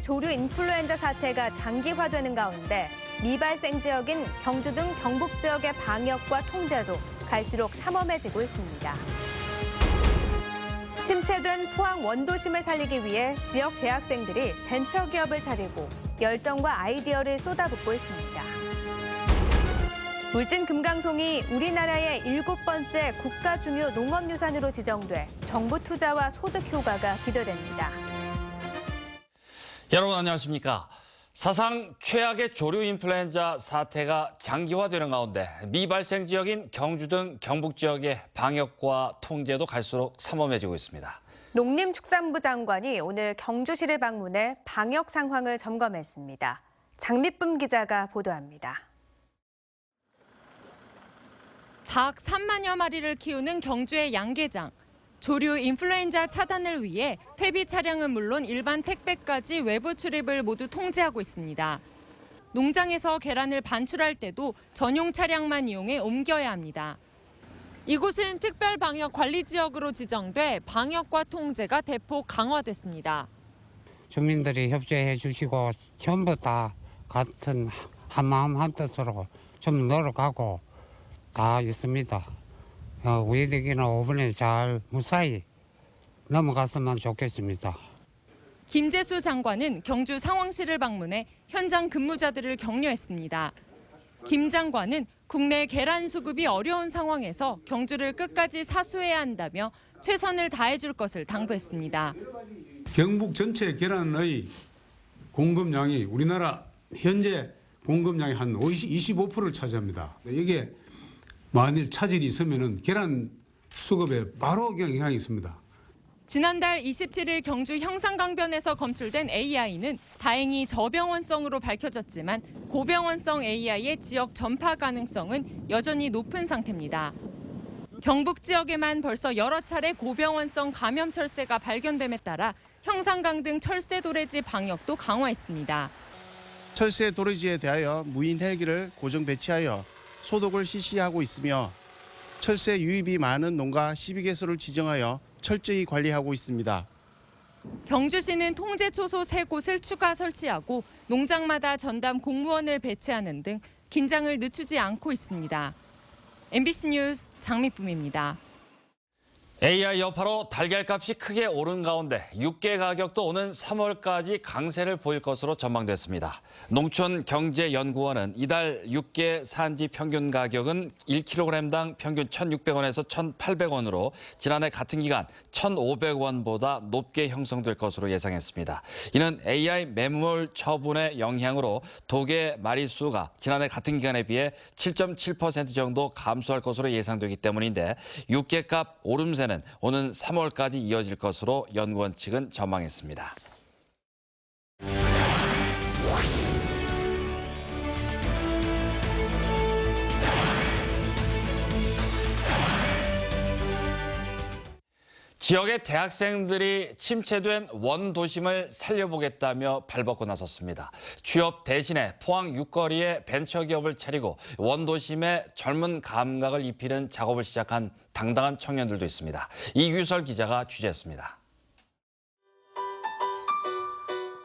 조류 인플루엔자 사태가 장기화되는 가운데 미발생 지역인 경주 등 경북 지역의 방역과 통제도 갈수록 삼엄해지고 있습니다. 침체된 포항 원도심을 살리기 위해 지역 대학생들이 벤처기업을 차리고 열정과 아이디어를 쏟아붓고 있습니다. 울진 금강송이 우리나라의 7번째 국가 중요 농업유산으로 지정돼 정부 투자와 소득 효과가 기대됩니다. 여러분 안녕하십니까? 사상 최악의 조류 인플루엔자 사태가 장기화되는 가운데 미발생 지역인 경주 등 경북 지역의 방역과 통제도 갈수록 삼엄해지고 있습니다. 농림축산부 장관이 오늘 경주시를 방문해 방역 상황을 점검했습니다. 장미쁨 기자가 보도합니다. 닭 3만여 마리를 키우는 경주의 양계장. 조류 인플루엔자 차단을 위해 퇴비 차량은 물론 일반 택배까지 외부 출입을 모두 통제하고 있습니다. 농장에서 계란을 반출할 때도 전용 차량만 이용해 옮겨야 합니다. 이곳은 특별 방역 관리 지역으로 지정돼 방역과 통제가 대폭 강화됐습니다. 주민들이 협조해 주시고 전부 다 같은 한마음 한뜻으로 좀 노력하고 다 있습니다. 우회되기나 5분에 잘 무사히 넘어갔으면 좋겠습니다. 김재수 장관은 경주 상황시를 방문해 현장 근무자들을 격려했습니다. 김 장관은 국내 계란 수급이 어려운 상황에서 경주를 끝까지 사수해야 한다며 최선을 다해줄 것을 당부했습니다. 경북 전체 계란의 공급량이 우리나라 현재 공급량의 한 25%를 차지합니다. 이게 만일 차질이 있으면 계란 수급에 바로 영향이 있습니다. 지난달 27일 경주 형산강변에서 검출된 AI는 다행히 저병원성으로 밝혀졌지만 고병원성 AI의 지역 전파 가능성은 여전히 높은 상태입니다. 경북 지역에만 벌써 여러 차례 고병원성 감염 철새가 발견됨에 따라 형산강 등 철새 도래지 방역도 강화했습니다. 철새 도래지에 대하여 무인 헬기를 고정 배치하여 소독을 실시하고 있으며 철새 유입이 많은 농가 12개소를 지정하여 철저히 관리하고 있습니다. 경주시는 통제 초소 3곳을 추가 설치하고 농장마다 전담 공무원을 배치하는 등 긴장을 늦추지 않고 있습니다. MBC 뉴스 장미쁨입니다. AI 여파로 달걀값이 크게 오른 가운데 육개 가격도 오는 3월까지 강세를 보일 것으로 전망됐습니다. 농촌경제연구원은 이달 육개 산지 평균 가격은 1kg당 평균 1,600원에서 1,800원으로 지난해 같은 기간 1,500원보다 높게 형성될 것으로 예상했습니다. 이는 AI 매물 처분의 영향으로 도개 마리수가 지난해 같은 기간에 비해 7.7% 정도 감소할 것으로 예상되기 때문인데 육개값 오름세는 오는 3월까지 이어질 것으로 연구원 측은 전망했습니다. 지역의 대학생들이 침체된 원도심을 살려보겠다며 발벗고 나섰습니다. 취업 대신에 포항 육거리에 벤처기업을 차리고 원도심에 젊은 감각을 입히는 작업을 시작한 당당한 청년들도 있습니다. 이규설 기자가 취재했습니다.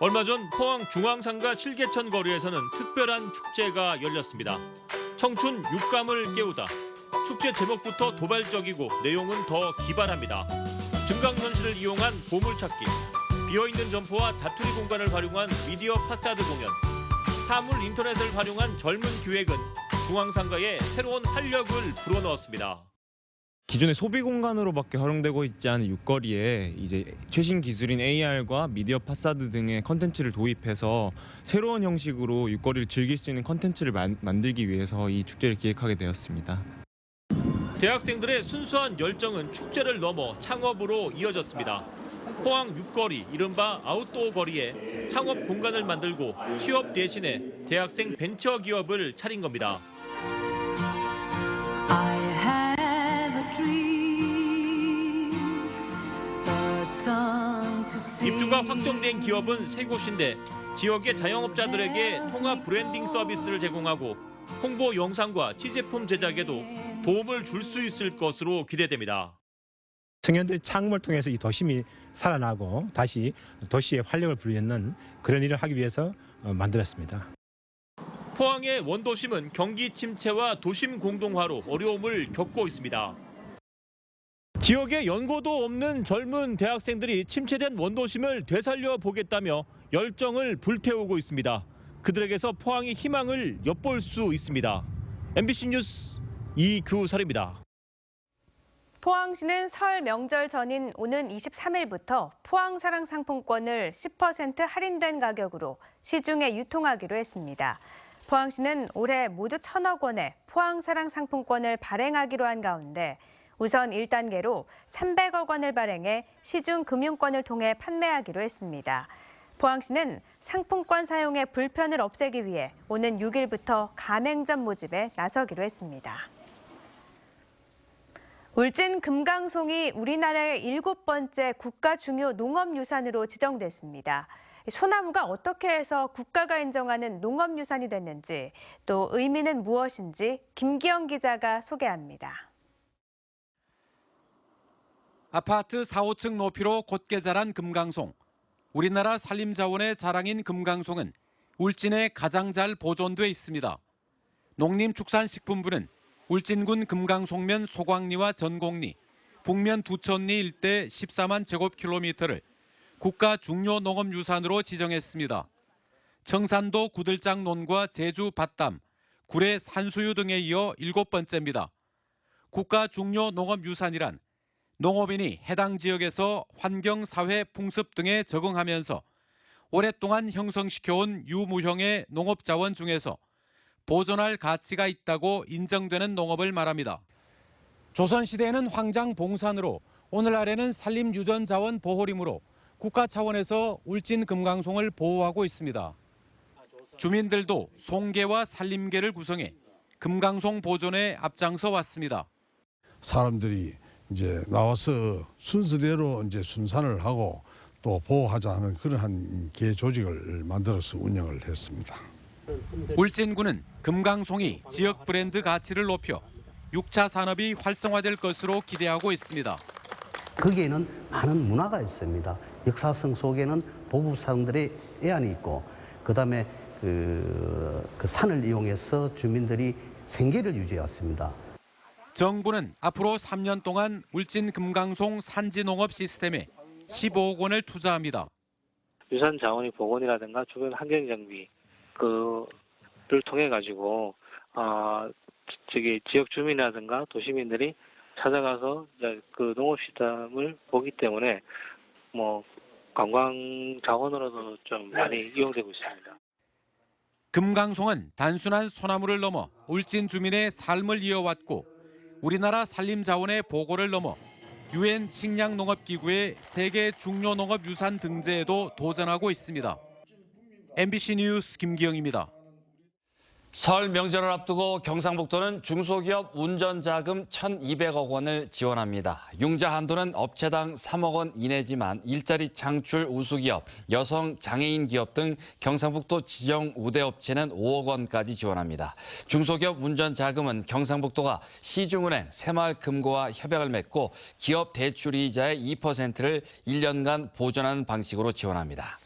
얼마 전 포항 중앙상가 칠계천 거리에서는 특별한 축제가 열렸습니다. 청춘 육감을 깨우다. 축제 제목부터 도발적이고 내용은 더 기발합니다. 증강현실을 이용한 보물찾기, 비어있는 점포와 자투리 공간을 활용한 미디어 파사드 공연, 사물 인터넷을 활용한 젊은 기획은 중앙상가에 새로운 활력을 불어넣었습니다. 기존의 소비 공간으로밖에 활용되고 있지 않은 육거리에 이제 최신 기술인 AR과 미디어 파사드 등의 컨텐츠를 도입해서 새로운 형식으로 육거리를 즐길 수 있는 컨텐츠를 만들기 위해서 이 축제를 기획하게 되었습니다. 대학생들의 순수한 열정은 축제를 넘어 창업으로 이어졌습니다. 포항 육거리, 이른바 아웃도어 거리에 창업 공간을 만들고 취업 대신에 대학생 벤처 기업을 차린 겁니다. 입주가 확정된 기업은 3곳인데 지역의 자영업자들에게 통합 브랜딩 서비스를 제공하고 홍보 영상과 시제품 제작에도 도움을 줄 수 있을 것으로 기대됩니다. 청년들의 창업을 통해서 이 도심이 살아나고 다시 도시의 활력을 불리는 그런 일을 하기 위해서 만들었습니다. 포항의 원도심은 경기 침체와 도심 공동화로 어려움을 겪고 있습니다. 지역에 연고도 없는 젊은 대학생들이 침체된 원도심을 되살려 보겠다며 열정을 불태우고 있습니다. 그들에게서 포항의 희망을 엿볼 수 있습니다. MBC 뉴스 이규설입니다. 포항시는 설 명절 전인 오는 23일부터 포항사랑 상품권을 10% 할인된 가격으로 시중에 유통하기로 했습니다. 포항시는 올해 모두 1,000억 원의 포항사랑 상품권을 발행하기로 한 가운데 우선 1단계로 300억 원을 발행해 시중 금융권을 통해 판매하기로 했습니다. 포항시는 상품권 사용의 불편을 없애기 위해 오는 6일부터 가맹점 모집에 나서기로 했습니다. 울진 금강송이 우리나라의 7번째 국가 중요 농업유산으로 지정됐습니다. 소나무가 어떻게 해서 국가가 인정하는 농업유산이 됐는지, 또 의미는 무엇인지 김기영 기자가 소개합니다. 아파트 4, 5층 높이로 곧게 자란 금강송. 우리나라 산림자원의 자랑인 금강송은 울진에 가장 잘 보존돼 있습니다. 농림축산식품부는 울진군 금강송면 소광리와 전곡리, 북면 두천리 일대 14만 제곱킬로미터를 국가 중요 농업유산으로 지정했습니다. 청산도 구들장 논과 제주 밭담, 구례 산수유 등에 이어 7번째입니다. 국가 중요 농업유산이란 농업인이 해당 지역에서 환경, 사회, 풍습 등에 적응하면서 오랫동안 형성시켜온 유무형의 농업자원 중에서 보존할 가치가 있다고 인정되는 농업을 말합니다. 조선시대에는 황장 봉산으로 오늘날에는 산림유전자원 보호림으로 국가 차원에서 울진 금강송을 보호하고 있습니다. 주민들도 송계와 산림계를 구성해 금강송 보존에 앞장서 왔습니다. 사람들이 이제 나와서 순서대로 이제 순산을 하고 또 보호하자 하는 그러한 개 조직을 만들어서 운영을 했습니다. 울진군은 금강송이 지역 브랜드 가치를 높여 6차 산업이 활성화될 것으로 기대하고 있습니다. 거기에는 많은 문화가 있습니다. 역사성 속에는 보부상들의 애환이 있고, 그다음에 그 산을 이용해서 주민들이 생계를 유지해왔습니다. 정부는 앞으로 3년 동안 울진 금강송 산지농업 시스템에 15억 원을 투자합니다. 유산 자원의 복원이라든가 주변 환경 정비 그를 통해 가지고 지역 주민이라든가 도시민들이 찾아가서 그 농업 시스템을 보기 때문에 관광 자원으로도 좀 많이 이용되고 있습니다. 금강송은 단순한 소나무를 넘어 울진 주민의 삶을 이어왔고 우리나라 산림자원의 보고를 넘어 UN 식량농업기구의 세계 중요농업유산 등재에도 도전하고 있습니다. MBC 뉴스 김기영입니다. 설 명절을 앞두고 경상북도는 중소기업 운전자금 1,200억 원을 지원합니다. 융자 한도는 업체당 3억 원 이내지만 일자리 창출 우수기업, 여성 장애인 기업 등 경상북도 지정 우대업체는 5억 원까지 지원합니다. 중소기업 운전자금은 경상북도가 시중은행 새마을금고와 협약을 맺고 기업 대출이자의 2%를 1년간 보전하는 방식으로 지원합니다.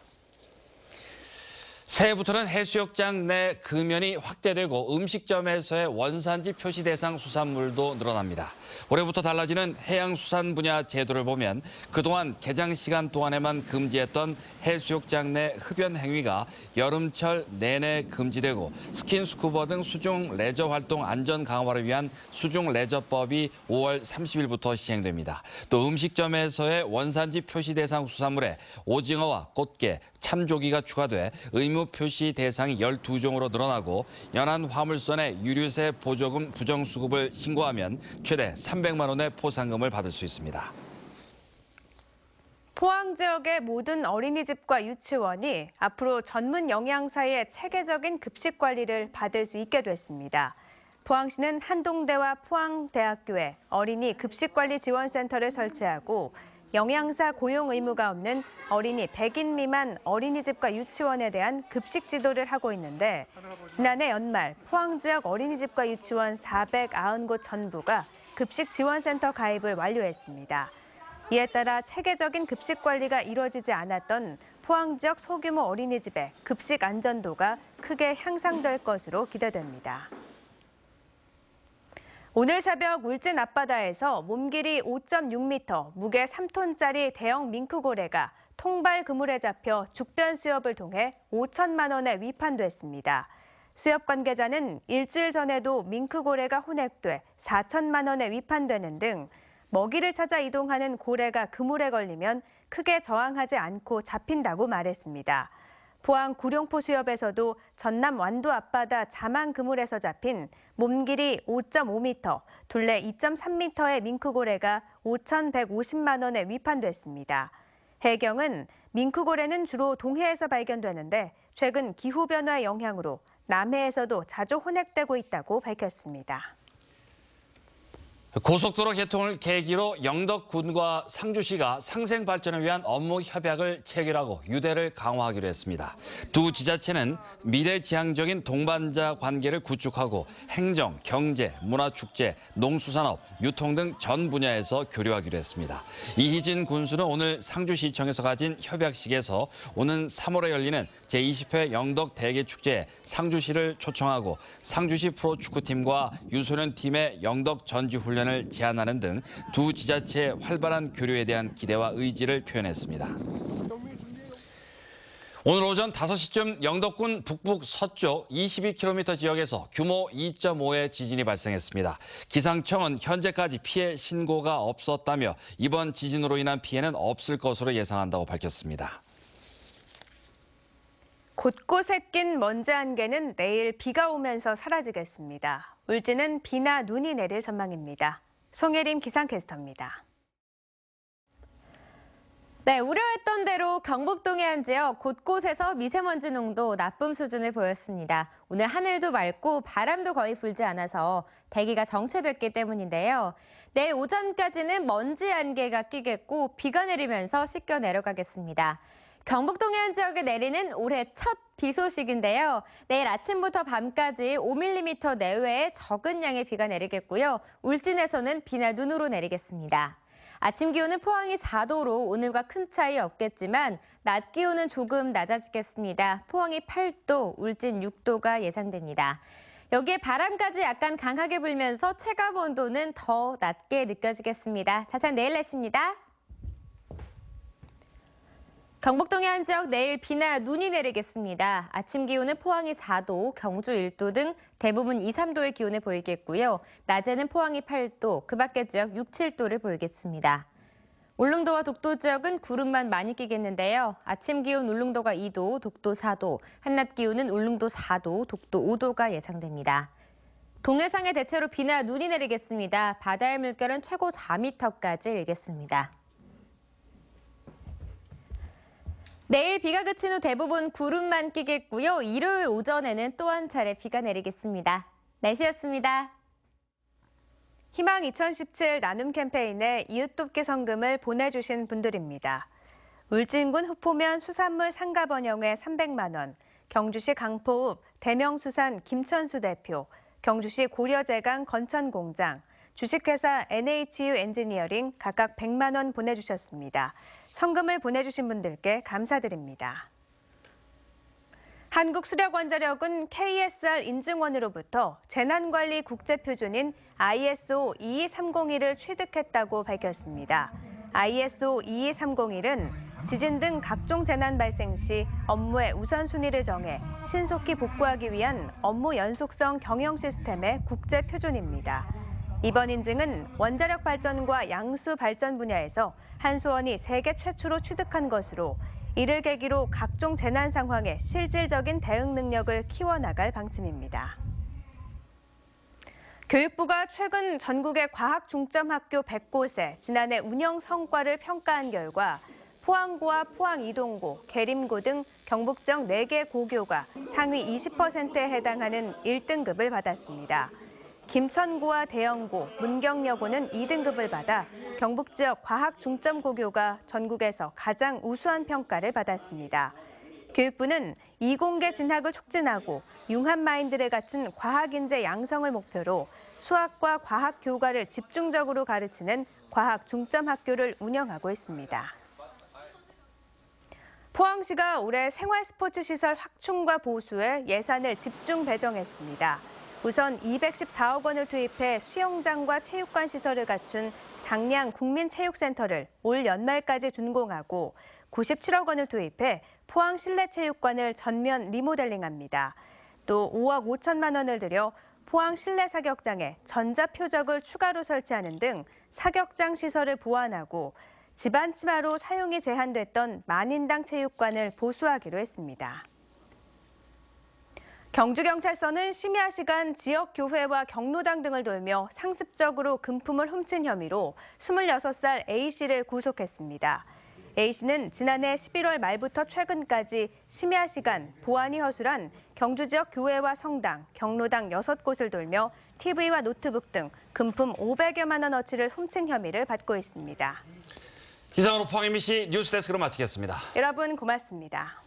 새해부터는 해수욕장 내 금연이 확대되고 음식점에서의 원산지 표시 대상 수산물도 늘어납니다. 올해부터 달라지는 해양수산 분야 제도를 보면 그동안 개장 시간 동안에만 금지했던 해수욕장 내 흡연 행위가 여름철 내내 금지되고 스킨스쿠버 등 수중 레저 활동 안전 강화를 위한 수중 레저법이 5월 30일부터 시행됩니다. 또 음식점에서의 원산지 표시 대상 수산물에 오징어와 꽃게, 참조기가 추가돼 의무 표시 대상이 12종으로 늘어나고 연안 화물선에 유류세 보조금 부정수급을 신고하면 최대 300만 원의 포상금을 받을 수 있습니다. 포항 지역의 모든 어린이집과 유치원이 앞으로 전문 영양사의 체계적인 급식 관리를 받을 수 있게 됐습니다. 포항시는 한동대와 포항대학교에 어린이 급식관리지원센터를 설치하고 영양사 고용 의무가 없는 어린이 100인 미만 어린이집과 유치원에 대한 급식 지도를 하고 있는데 지난해 연말 포항 지역 어린이집과 유치원 490곳 전부가 급식 지원센터 가입을 완료했습니다. 이에 따라 체계적인 급식 관리가 이루어지지 않았던 포항 지역 소규모 어린이집의 급식 안전도가 크게 향상될 것으로 기대됩니다. 오늘 새벽 울진 앞바다에서 몸길이 5.6m, 무게 3톤짜리 대형 밍크고래가 통발 그물에 잡혀 죽변 수협을 통해 5천만 원에 위판됐습니다. 수협 관계자는 일주일 전에도 밍크고래가 혼액돼 4천만 원에 위판되는 등 먹이를 찾아 이동하는 고래가 그물에 걸리면 크게 저항하지 않고 잡힌다고 말했습니다. 포항 구룡포 수협에서도 전남 완도 앞바다 자만 그물에서 잡힌 몸길이 5.5m, 둘레 2.3m의 밍크고래가 5,150만 원에 위판됐습니다. 해경은 밍크고래는 주로 동해에서 발견되는데 최근 기후변화의 영향으로 남해에서도 자주 혼액되고 있다고 밝혔습니다. 고속도로 개통을 계기로 영덕군과 상주시가 상생 발전을 위한 업무 협약을 체결하고 유대를 강화하기로 했습니다. 두 지자체는 미래지향적인 동반자 관계를 구축하고 행정, 경제, 문화축제, 농수산업, 유통 등 전 분야에서 교류하기로 했습니다. 이희진 군수는 오늘 상주시청에서 가진 협약식에서 오는 3월에 열리는 제20회 영덕 대게축제에 상주시를 초청하고 상주시 프로축구팀과 유소년 팀의 영덕 전지훈련을 제안하는 등 두 지자체의 활발한 교류에 대한 기대와 의지를 표현했습니다. 오늘 오전 5시쯤 영덕군 북북 서쪽 22km 지역에서 규모 2.5의 지진이 발생했습니다. 기상청은 현재까지 피해 신고가 없었다며 이번 지진으로 인한 피해는 없을 것으로 예상한다고 밝혔습니다. 곳곳에 낀 먼지 안개는 내일 비가 오면서 사라지겠습니다. 울진은 비나 눈이 내릴 전망입니다. 송혜림 기상캐스터입니다. 네, 우려했던 대로 경북 동해안 지역 곳곳에서 미세먼지 농도 나쁨 수준을 보였습니다. 오늘 하늘도 맑고 바람도 거의 불지 않아서 대기가 정체됐기 때문인데요. 내일 오전까지는 먼지 안개가 끼겠고 비가 내리면서 씻겨 내려가겠습니다. 경북 동해안 지역에 내리는 올해 첫 비 소식인데요. 내일 아침부터 밤까지 5mm 내외의 적은 양의 비가 내리겠고요. 울진에서는 비나 눈으로 내리겠습니다. 아침 기온은 포항이 4도로 오늘과 큰 차이 없겠지만 낮 기온은 조금 낮아지겠습니다. 포항이 8도, 울진 6도가 예상됩니다. 여기에 바람까지 약간 강하게 불면서 체감 온도는 더 낮게 느껴지겠습니다. 자세한 내일 날씨입니다. 경북 동해안 지역 내일 비나 눈이 내리겠습니다. 아침 기온은 포항이 4도, 경주 1도 등 대부분 2, 3도의 기온을 보이겠고요. 낮에는 포항이 8도, 그 밖의 지역 6, 7도를 보이겠습니다. 울릉도와 독도 지역은 구름만 많이 끼겠는데요. 아침 기온 울릉도가 2도, 독도 4도, 한낮 기온은 울릉도 4도, 독도 5도가 예상됩니다. 동해상에 대체로 비나 눈이 내리겠습니다. 바다의 물결은 최고 4m까지 일겠습니다. 내일 비가 그친 후 대부분 구름만 끼겠고요. 일요일 오전에는 또 한 차례 비가 내리겠습니다. 날씨였습니다. 희망 2017 나눔 캠페인에 이웃돕기 성금을 보내주신 분들입니다. 울진군 후포면 수산물 상가 번영회 300만 원, 경주시 강포읍 대명수산 김천수 대표, 경주시 고려제강 건천공장, 주식회사 NHU 엔지니어링 각각 100만 원 보내주셨습니다. 성금을 보내주신 분들께 감사드립니다. 한국수력원자력은 KSR 인증원으로부터 재난관리 국제표준인 ISO 22301을 취득했다고 밝혔습니다. ISO 22301은 지진 등 각종 재난 발생 시 업무의 우선순위를 정해 신속히 복구하기 위한 업무 연속성 경영 시스템의 국제표준입니다. 이번 인증은 원자력 발전과 양수 발전 분야에서 한수원이 세계 최초로 취득한 것으로 이를 계기로 각종 재난 상황에 실질적인 대응 능력을 키워나갈 방침입니다. 교육부가 최근 전국의 과학 중점 학교 100곳에 지난해 운영 성과를 평가한 결과 포항고와 포항이동고, 계림고 등 경북 지역 4개 고교가 상위 20%에 해당하는 1등급을 받았습니다. 김천고와 대영고, 문경여고는 2등급을 받아 경북 지역 과학 중점 고교가 전국에서 가장 우수한 평가를 받았습니다. 교육부는 이공계 진학을 촉진하고 융합 마인드를 갖춘 과학 인재 양성을 목표로 수학과 과학 교과를 집중적으로 가르치는 과학 중점 학교를 운영하고 있습니다. 포항시가 올해 생활 스포츠 시설 확충과 보수에 예산을 집중 배정했습니다. 우선 214억 원을 투입해 수영장과 체육관 시설을 갖춘 장량 국민체육센터를 올 연말까지 준공하고 97억 원을 투입해 포항 실내체육관을 전면 리모델링합니다. 또 5억 5천만 원을 들여 포항 실내 사격장에 전자표적을 추가로 설치하는 등 사격장 시설을 보완하고 집안 치마로 사용이 제한됐던 만인당 체육관을 보수하기로 했습니다. 경주경찰서는 심야 시간 지역 교회와 경로당 등을 돌며 상습적으로 금품을 훔친 혐의로 26살 A씨를 구속했습니다. A씨는 지난해 11월 말부터 최근까지 심야 시간 보안이 허술한 경주 지역 교회와 성당, 경로당 6곳을 돌며 TV와 노트북 등 금품 500여만 원어치를 훔친 혐의를 받고 있습니다. 이상으로 포항 MBC 뉴스데스크로 마치겠습니다. 여러분 고맙습니다.